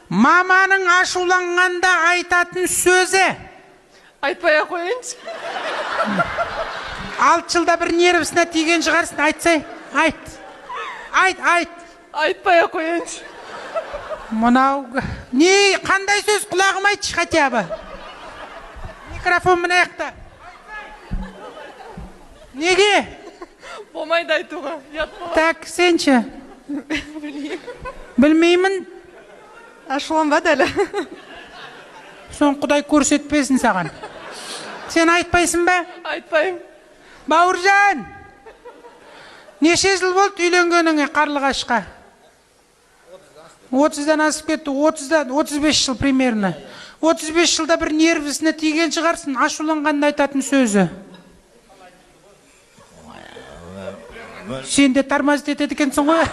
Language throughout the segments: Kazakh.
Маманың ашуланғанда айтатын сөзі. Айтпай ақ қойыңыз. 6 жылда бір нервісіне тиген шығарсың, айтсай. Айт. Айтпай ақ қойыңыз. Мынау, не, қандай сөз құлағым айтшы хотя бы. Микрофон мына жақта. Неге? Болмайды айтуға. Так, сенші? Білмеймін. Ашуланбады әлі. Сон Құдай көрсетпесін саған. Сен айтпайсың ба? Айтпайым. Бауыржан! Неше жыл болды үйленгеніңе Қарлығашқа? 30-дан асып кетті, 35 жыл примерно. 35 жылда бір нервісіне тиген шығарсың, ашуланғанда айтатын сөзі. Сен де тормозит етеді екенсің ғой.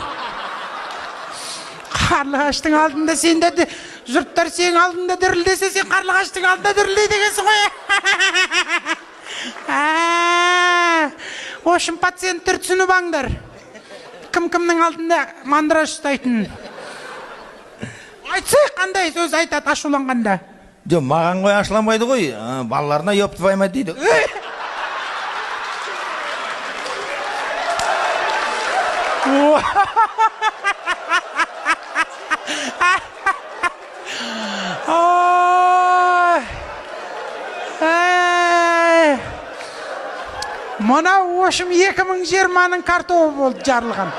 Қарлығаштың алдында сен де, жұрттар сен алдында дірілдесе, сен Қарлығаштың алдында дірілдейді екенсің ғой. Ошын пациенттер түсініп аңдар. Кім-кімнің алдында мандыра ұстайтын. Айтсай, қандай сөз айтады ашуланғанда? Жоқ, маған ғой ашуланбайды ғой, балаларына ёпты поймать дейді. Мұна ошым 2020-ның картобы болды жарылған.